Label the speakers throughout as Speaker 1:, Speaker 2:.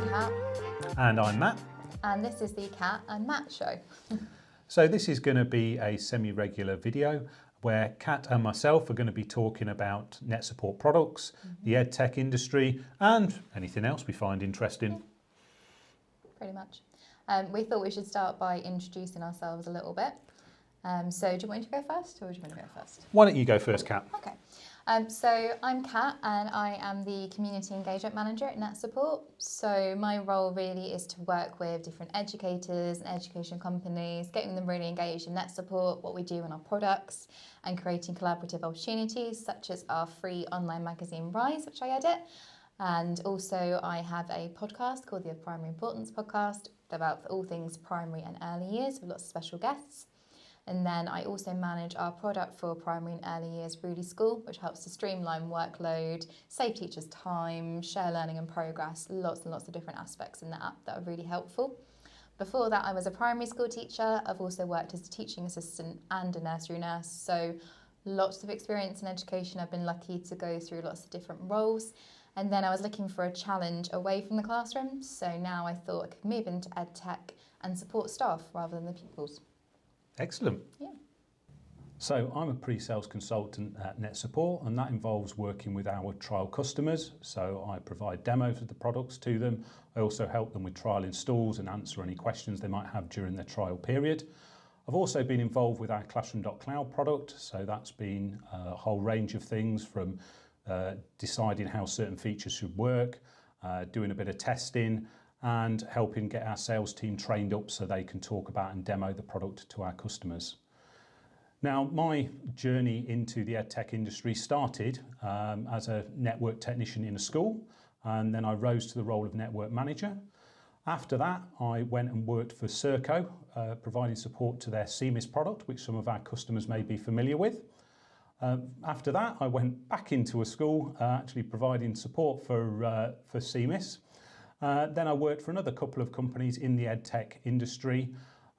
Speaker 1: Kat.
Speaker 2: And I'm Matt.
Speaker 1: And this is the Kat and Matt show.
Speaker 2: So this is going to be a semi-regular video where Kat and myself are going to be talking about net support products, the EdTech industry, and anything else we find interesting.
Speaker 1: Pretty much. We thought we should start by introducing ourselves a little bit. So do you want me to go first, or do you want to go first?
Speaker 2: Why don't you go first, Kat?
Speaker 1: Okay. So I'm Kat, and I am the Community Engagement Manager at Net Support. So my role really is to work with different educators and education companies, getting them really engaged in Net Support, what we do in our products, and creating collaborative opportunities such as our free online magazine Rise, which I edit. And also I have a podcast called the Primary Importance Podcast about all things primary and early years with lots of special guests. And then I also manage our product for primary and early years Really School, which helps to streamline workload, save teachers time, share learning and progress, lots and lots of different aspects in the app that are really helpful. Before that, I was a primary school teacher. I've also worked as a teaching assistant and a nursery nurse. So lots of experience in education. I've been lucky to go through lots of different roles. And then I was looking for a challenge away from the classroom. So now I thought I could move into EdTech and support staff rather than the pupils.
Speaker 2: Excellent.
Speaker 1: Yeah.
Speaker 2: So I'm a pre-sales consultant at Net Support, and that involves working with our trial customers. So I provide demos of the products to them. I also help them with trial installs and answer any questions they might have during their trial period. I've also been involved with our Classroom.Cloud product. So that's been a whole range of things from deciding how certain features should work, doing a bit of testing, and helping get our sales team trained up so they can talk about and demo the product to our customers. Now, my journey into the EdTech industry started as a network technician in a school, and then I rose to the role of network manager. After that, I went and worked for Serco, providing support to their CMIS product, which some of our customers may be familiar with. After that, I went back into a school, actually providing support for CMIS. Then I worked for another couple of companies in the EdTech industry,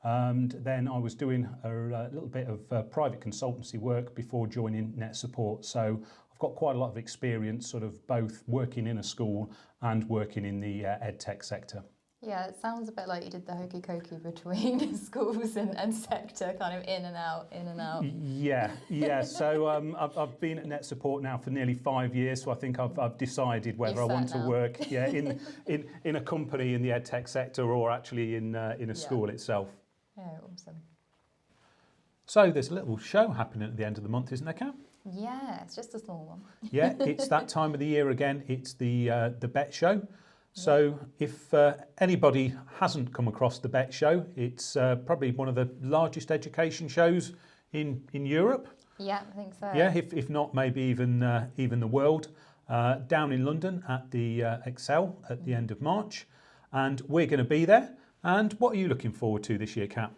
Speaker 2: and then I was doing a little bit of private consultancy work before joining Net Support. So I've got quite a lot of experience sort of both working in a school and working in the EdTech sector.
Speaker 1: Yeah, it sounds a bit like you did the hokey cokey between schools and sector, kind of in and out, in and out.
Speaker 2: Yeah. So I've been at Net Support now for nearly 5 years. So I think I've decided whether I want to work in a company in the EdTech sector or actually in a school itself.
Speaker 1: Yeah, awesome.
Speaker 2: So there's a little show happening at the end of the month, isn't there, Cam?
Speaker 1: Yeah, it's just a small one.
Speaker 2: Yeah, it's that time of the year again. It's the Bett show. So if anybody hasn't come across the Bett show, it's probably one of the largest education shows in Europe.
Speaker 1: Yeah, I think so.
Speaker 2: Yeah, if not, maybe even the world. Down in London at the Excel at the end of March. And we're going to be there. And what are you looking forward to this year, Kat?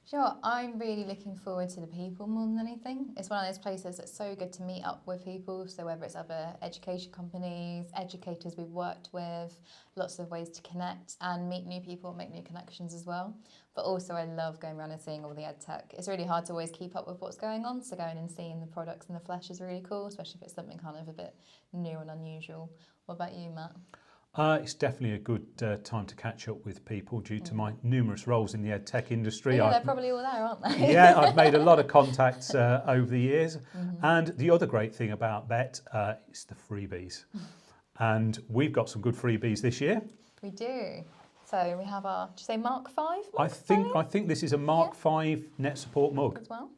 Speaker 1: Sure, I'm really looking forward to the people more than anything. It's one of those places that's so good to meet up with people. So whether it's other education companies, educators we've worked with, lots of ways to connect and meet new people, make new connections as well. But also I love going around and seeing all the EdTech. It's really hard to always keep up with what's going on. So going and seeing the products in the flesh is really cool, especially if it's something kind of a bit new and unusual. What about you, Matt?
Speaker 2: It's definitely a good time to catch up with people due to my numerous roles in the EdTech industry.
Speaker 1: Yeah, they're probably all there, aren't they?
Speaker 2: Yeah, I've made a lot of contacts over the years. And the other great thing about Bett is the freebies. And we've got some good freebies this year.
Speaker 1: We do. So we have our, did you say Mark 5?
Speaker 2: I think this is a Mark 5 Net Support mug.
Speaker 1: As well.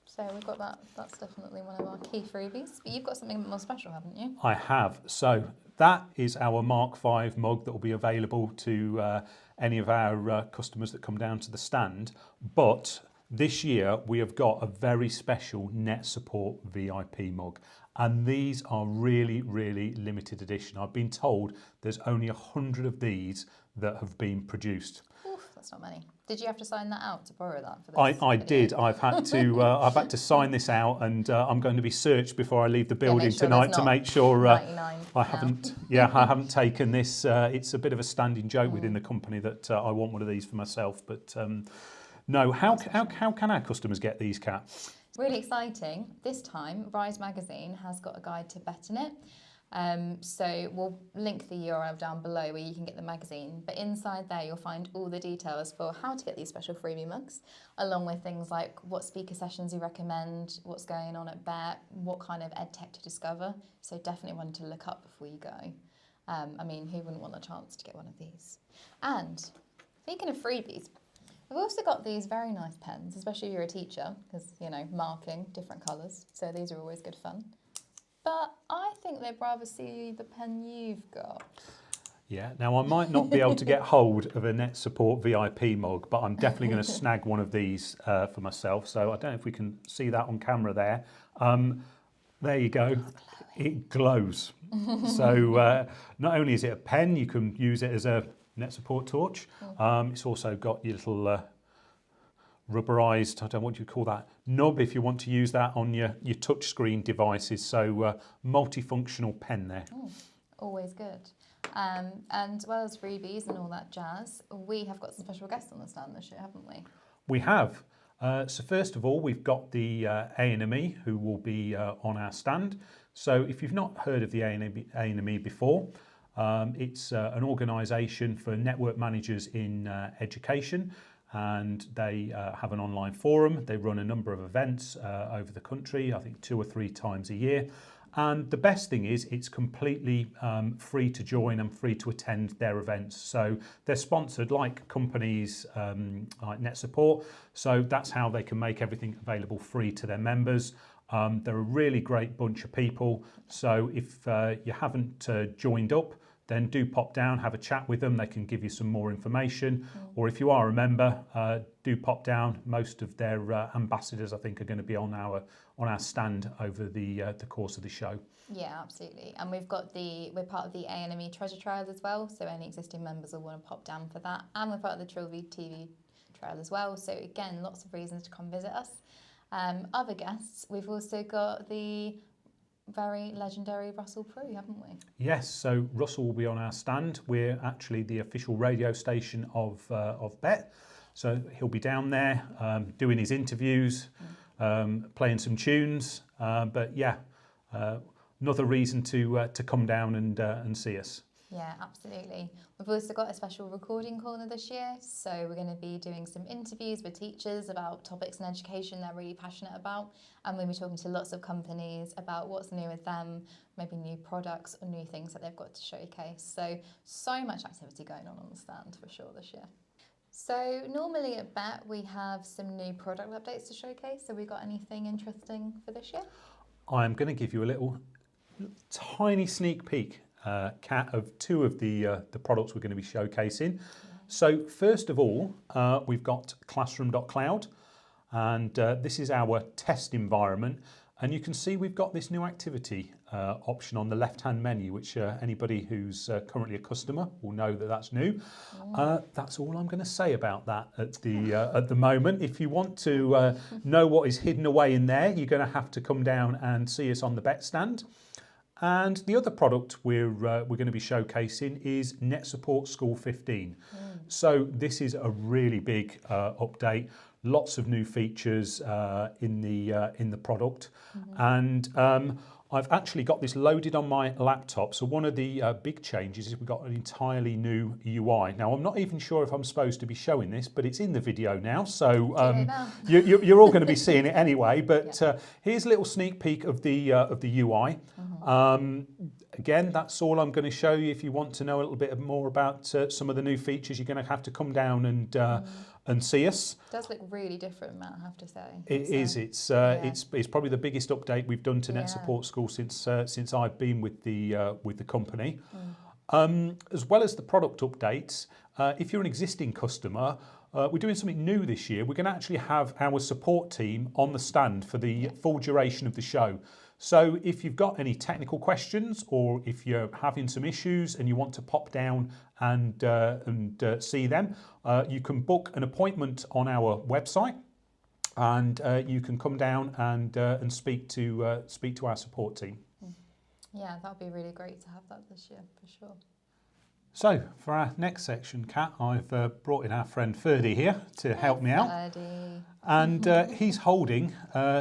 Speaker 1: So we've got that. That's definitely one of our key freebies. But you've got something a bit more special, haven't you?
Speaker 2: I have. So that is our Mark 5 mug that will be available to any of our customers that come down to the stand. But this year we have got a very special Net Support VIP mug. And these are really, really limited edition. I've been told there's only 100 of these that have been produced.
Speaker 1: Oof, that's not many. Did you have to sign that out to borrow that for this?
Speaker 2: I did. I've had to sign this out, and I'm going to be searched before I leave the building tonight to make sure I haven't taken this. It's a bit of a standing joke within the company that I want one of these for myself. But no, how can our customers get these, Kat?
Speaker 1: Really exciting. This time, Rise magazine has got a guide to Bett in it. So we'll link the URL down below where you can get the magazine. But inside there, you'll find all the details for how to get these special freebie mugs, along with things like what speaker sessions you recommend, what's going on at Bett, what kind of ed tech to discover. So definitely one to look up before you go. I mean, who wouldn't want a chance to get one of these? And speaking of freebies, we've also got these very nice pens, especially if you're a teacher, because, you know, marking, different colours. So these are always good fun. But I think they'd rather see the pen you've got.
Speaker 2: Yeah, now I might not be able to get hold of a Net Support VIP mug, but I'm definitely going to snag one of these for myself. So I don't know if we can see that on camera there. There you go. It glows. So not only is it a pen, you can use it as a Net Support torch. It's also got your little rubberized, I don't know what you call that, knob if you want to use that on your touchscreen devices. So multifunctional pen there.
Speaker 1: Always good. And as well as freebies and all that jazz, we have got some special guests on the stand this year, haven't we?
Speaker 2: We have. So first of all, we've got the A&ME who will be on our stand. So if you've not heard of the A&ME before, it's an organisation for network managers in education, and they have an online forum. They run a number of events over the country, I think 2 or 3 times a year. And the best thing is it's completely free to join and free to attend their events. So they're sponsored like companies like Net Support. So that's how they can make everything available free to their members. They're a really great bunch of people. So if you haven't joined up, then do pop down, have a chat with them. They can give you some more information. Or if you are a member, do pop down. Most of their ambassadors, I think, are going to be on our stand over the course of the show.
Speaker 1: Yeah, absolutely. And we're part of the A&ME Treasure Trail as well. So any existing members will want to pop down for that. And we're part of the Trilby TV Trail as well. So again, lots of reasons to come visit us. Other guests, we've also got the very legendary Russell Prue, haven't we?
Speaker 2: Yes, so Russell will be on our stand. We're actually the official radio station of Bett. So he'll be down there doing his interviews, playing some tunes. But yeah, another reason to come down and see us.
Speaker 1: Yeah, absolutely. We've also got a special recording corner this year. So we're going to be doing some interviews with teachers about topics in education they're really passionate about. And we'll be talking to lots of companies about what's new with them, maybe new products or new things that they've got to showcase. So much activity going on the stand for sure this year. So normally at Bett, we have some new product updates to showcase. So we got anything interesting for this year?
Speaker 2: I'm going to give you a little tiny sneak peek, Kat, of 2 of the products we're going to be showcasing. So first of all, we've got Classroom.cloud, and this is our test environment. And you can see we've got this new activity option on the left-hand menu, which anybody who's currently a customer will know that that's new. That's all I'm going to say about that at the moment. If you want to know what is hidden away in there, you're going to have to come down and see us on the Bett stand. And the other product we're going to be showcasing is Net Support School 15. So this is a really big update. Lots of new features in the product, and I've actually got this loaded on my laptop. So one of the big changes is we've got an entirely new UI. Now I'm not even sure if I'm supposed to be showing this, but it's in the video now, so you're all going to be seeing it anyway. But here's a little sneak peek of the UI. Again, that's all I'm going to show you. If you want to know a little bit more about some of the new features, you're going to have to come down and see us.
Speaker 1: It does look really different, Matt, I have to say.
Speaker 2: It is. It's probably the biggest update we've done to Net Support School since I've been with the company. As well as the product updates, if you're an existing customer, we're doing something new this year. We're going to actually have our support team on the stand for the full duration of the show. So if you've got any technical questions, or if you're having some issues and you want to pop down and see them, you can book an appointment on our website, and you can come down and speak to our support team.
Speaker 1: Yeah, that would be really great to have that this year for sure.
Speaker 2: So for our next section, Kat, I've brought in our friend Ferdy here to help me out.
Speaker 1: Ferdy.
Speaker 2: And he's holding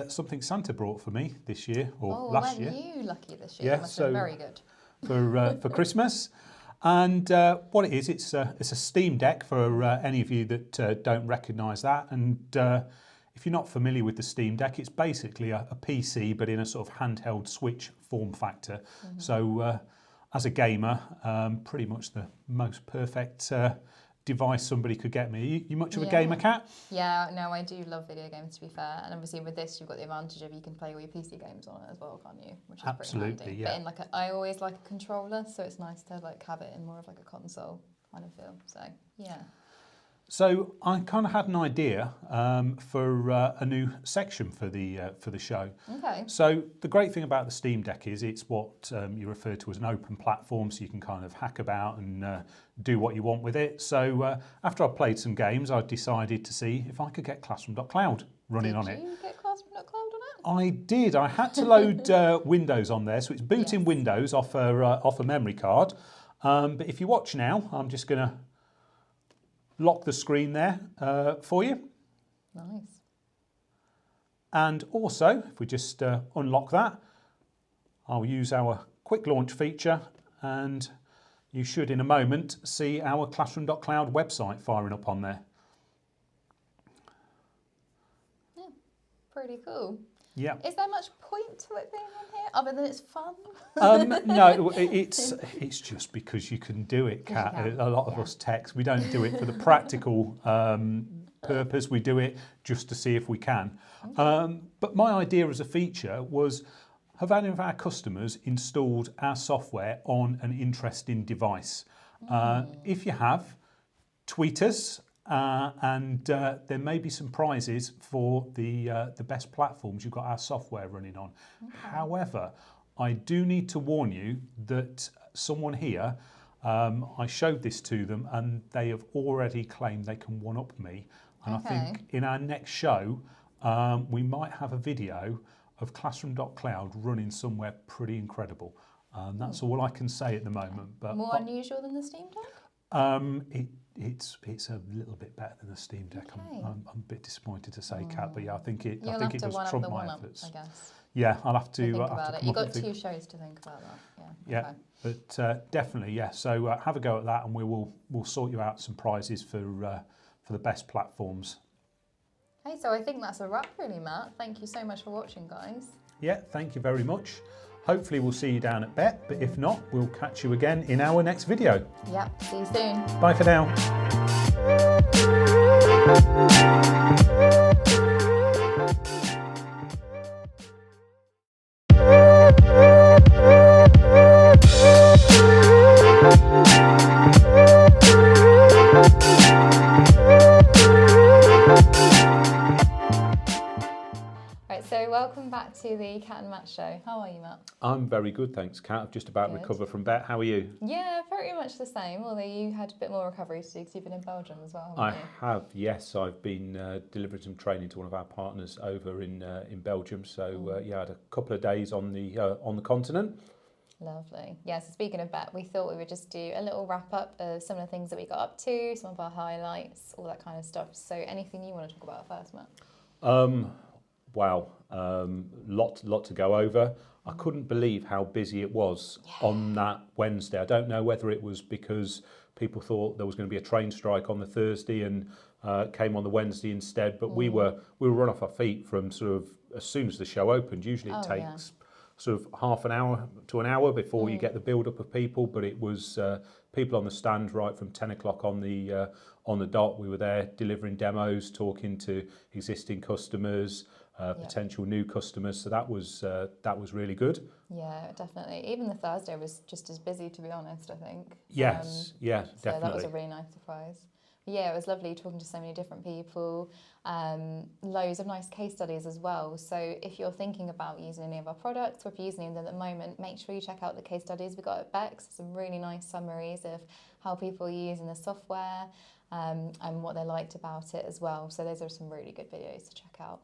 Speaker 2: something Santa brought for me this year, or last year.
Speaker 1: Oh, weren't you lucky this year?
Speaker 2: Yeah,
Speaker 1: Must have been very good.
Speaker 2: for Christmas. And what it is, it's a Steam Deck for any of you that don't recognise that. And if you're not familiar with the Steam Deck, it's basically a PC, but in a sort of handheld Switch form factor. So as a gamer, pretty much the most perfect device somebody could get me. You much of a gamer, Kat?
Speaker 1: Yeah, no, I do love video games, to be fair. And obviously with this, you've got the advantage of you can play all your PC games on it as well, can't you? Which is
Speaker 2: Absolutely,
Speaker 1: pretty handy.
Speaker 2: yeah.
Speaker 1: But in like I always like a controller, so it's nice to like have it in more of like a console kind of feel. So yeah.
Speaker 2: So I kind of had an idea for a new section for the show.
Speaker 1: Okay.
Speaker 2: So the great thing about the Steam Deck is it's what you refer to as an open platform, so you can kind of hack about and do what you want with it. So after I played some games, I decided to see if I could get Classroom.cloud running on it.
Speaker 1: Did you get Classroom.cloud on it?
Speaker 2: I did. I had to load Windows on there, so it's booting Windows off a memory card. But if you watch now, I'm just going to lock the screen there for you.
Speaker 1: Nice.
Speaker 2: And also, if we just unlock that, I'll use our quick launch feature, and you should in a moment see our Classroom.cloud website firing up on there.
Speaker 1: Yeah, pretty cool.
Speaker 2: Yeah.
Speaker 1: Is there much point to it being on here other than it's fun?
Speaker 2: No, it's just because you can do it, Kat. A lot of us techs, we don't do it for the practical purpose. We do it just to see if we can. But my idea as a feature was, have any of our customers installed our software on an interesting device? If you have, tweet us. And there may be some prizes for the best platforms you've got our software running on. Okay. However, I do need to warn you that someone here, I showed this to them and they have already claimed they can one-up me. And I think in our next show, we might have a video of Classroom.cloud running somewhere pretty incredible. That's all I can say at the moment. But
Speaker 1: more unusual than the Steam Deck?
Speaker 2: It's a little bit better than the Steam Deck. Okay. I'm a bit disappointed to say, Kat, but yeah, I think it does trump my efforts.
Speaker 1: I guess.
Speaker 2: Yeah, I'll have to
Speaker 1: think
Speaker 2: about
Speaker 1: about it. You've got 2 shows to think about that. Yeah.
Speaker 2: Yeah, but definitely, yeah. So have a go at that, and we'll sort you out some prizes for the best platforms.
Speaker 1: Hey, so I think that's a wrap, really, Matt. Thank you so much for watching, guys.
Speaker 2: Yeah, thank you very much. Hopefully we'll see you down at Bett, but if not, we'll catch you again in our next video.
Speaker 1: Yeah, see you soon.
Speaker 2: Bye for now.
Speaker 1: Welcome back to the Kat and Matt show. How are you, Matt?
Speaker 2: I'm very good, thanks, Kat. I've just about recovered from Bett. How are you?
Speaker 1: Yeah, pretty much the same, although you had a bit more recovery to do because you've been in Belgium as well, haven't you?
Speaker 2: I have, yes. I've been delivering some training to one of our partners over in Belgium. So, yeah, I had a couple of days on the continent.
Speaker 1: Lovely. Yeah, so speaking of Bett, we thought we would just do a little wrap up of some of the things that we got up to, some of our highlights, all that kind of stuff. So anything you want to talk about first, Matt?
Speaker 2: Wow, lot to go over. I couldn't believe how busy it was on that Wednesday. I don't know whether it was because people thought there was going to be a train strike on the Thursday and came on the Wednesday instead, but we were run off our feet from sort of as soon as the show opened. Usually it takes sort of half an hour to an hour before you get the build-up of people, but it was people on the stand right from 10 o'clock on the dot. We were there delivering demos, talking to existing customers, potential new customers. So that was really good.
Speaker 1: Yeah, definitely. Even the Thursday was just as busy, to be honest, I think.
Speaker 2: Yes, yeah,
Speaker 1: so
Speaker 2: definitely.
Speaker 1: That was a really nice surprise. But yeah, it was lovely talking to so many different people, loads of nice case studies as well. So if you're thinking about using any of our products, or if you're using them at the moment, make sure you check out the case studies we got at Bett. Some really nice summaries of how people are using the software and what they liked about it as well. So those are some really good videos to check out.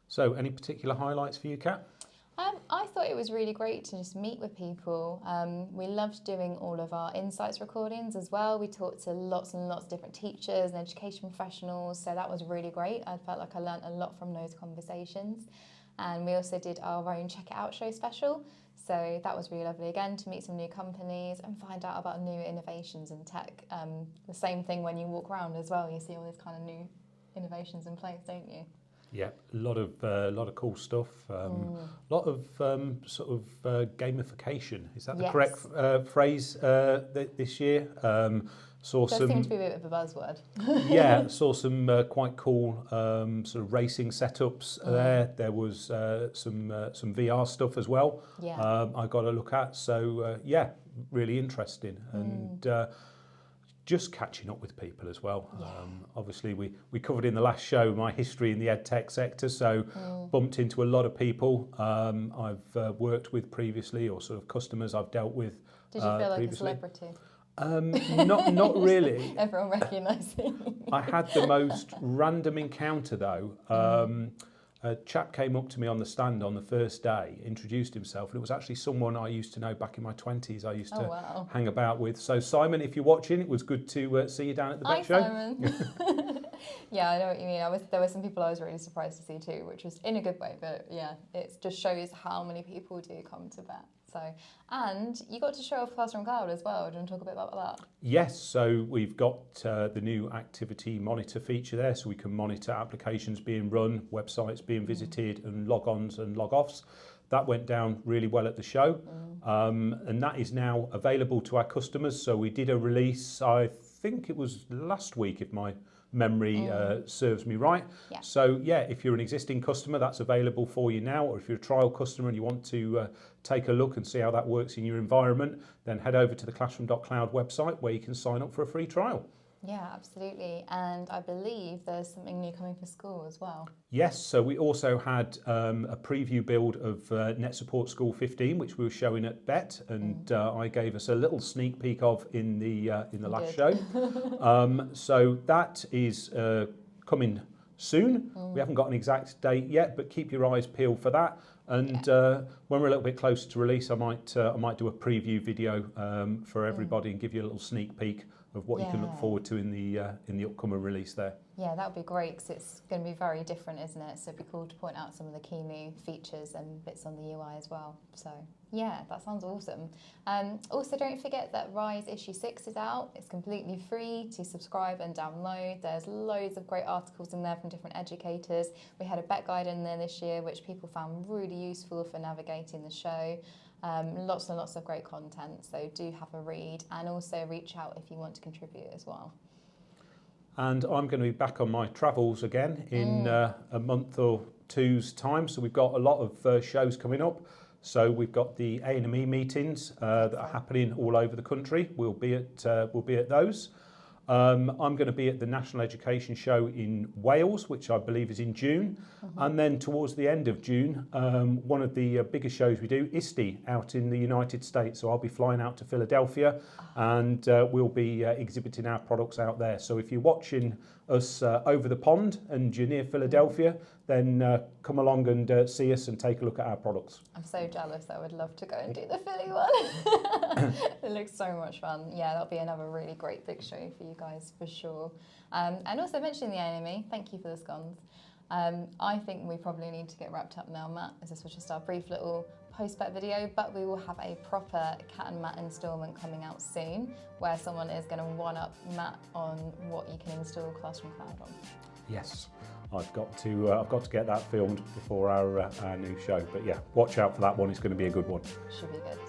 Speaker 2: So any particular highlights for you, Kat?
Speaker 1: I thought it was really great to just meet with people. We loved doing all of our insights recordings as well. We talked to lots and lots of different teachers and education professionals, so that was really great. I felt like I learnt a lot from those conversations. And we also did our own Check It Out show special. So that was really lovely again to meet some new companies and find out about new innovations in tech. The same thing when you walk around as well, you see all these kind of new innovations in place, don't you?
Speaker 2: Yeah, a lot of cool stuff. A lot of sort of gamification. Is that the correct phrase this year?
Speaker 1: Does seem to be a bit of a buzzword.
Speaker 2: Yeah, saw some quite cool sort of racing setups there. There was some VR stuff as well.
Speaker 1: Yeah.
Speaker 2: I got a look at. So yeah, really interesting and. Just catching up with people as well.
Speaker 1: Yeah.
Speaker 2: Obviously, we covered in the last show my history in the ed tech sector, so bumped into a lot of people I've worked with previously, or sort of customers I've dealt with.
Speaker 1: Did you feel like
Speaker 2: previously.
Speaker 1: a celebrity?
Speaker 2: Not really.
Speaker 1: Everyone recognising.
Speaker 2: I had the most random encounter though. A chap came up to me on the stand on the first day, introduced himself, and it was actually someone I used to know back in my 20s. I used to hang about with. So Simon, if you're watching, it was good to see you down at the Bett show.
Speaker 1: Simon. Yeah, I know what you mean. There were some people I was really surprised to see too, which was in a good way. But yeah, it just shows how many people do come to Bett. So, and you got to show off Classroom Cloud as well. Do you want to talk a bit about that?
Speaker 2: Yes, so we've got the new activity monitor feature there, so we can monitor applications being run, websites being visited, and log-ons and log-offs. That went down really well at the show, and that is now available to our customers. So we did a release, I think it was last week, if my memory serves me right.
Speaker 1: Yeah.
Speaker 2: So yeah, if you're an existing customer, that's available for you now, or if you're a trial customer and you want to take a look and see how that works in your environment, then head over to the classroom.cloud website where you can sign up for a free trial.
Speaker 1: Yeah, absolutely. And I believe there's something new coming for school as well.
Speaker 2: Yes, so we also had a preview build of Net Support School 15, which we were showing at Bett, and I gave us a little sneak peek of in the last show. So that is coming soon. We haven't got an exact date yet, but keep your eyes peeled for that. And when we're a little bit closer to release, I might do a preview video for everybody and give you a little sneak peek of what you can look forward to in the upcoming release there. Yeah,
Speaker 1: that would be great because it's going to be very different, isn't it? So it'd be cool to point out some of the key new features and bits on the UI as well. So yeah, that sounds awesome. Also, don't forget that Rise Issue 6 is out. It's completely free to subscribe and download. There's loads of great articles in there from different educators. We had a Bett guide in there this year, which people found really useful for navigating the show. Lots and lots of great content, so do have a read and also reach out if you want to contribute as well.
Speaker 2: And I'm going to be back on my travels again in a month or two's time, so we've got a lot of shows coming up. So we've got the A&ME meetings that are happening all over the country. We'll be at those. I'm going to be at the National Education Show in Wales, which I believe is in June. And then towards the end of June, one of the biggest shows we do, ISTE, out in the United States. So I'll be flying out to Philadelphia and we'll be exhibiting our products out there. So if you're watching us over the pond and you're near Philadelphia, then come along and see us and take a look at our products. I'm so jealous. I would love to go and do the Philly one. It looks so much fun. Yeah, that'll be another really great big show for you guys for sure. And also mentioning the A&ME, thank you for the scones. I think we probably need to get wrapped up now, Matt, as this was just our brief little post-Bett video, but we will have a proper Cat and Matt instalment coming out soon where someone is going to one-up Matt on what you can install Classroom Cloud on. Yes, I've got to get that filmed before our new show, but yeah, watch out for that one. It's going to be a good one. Should be good.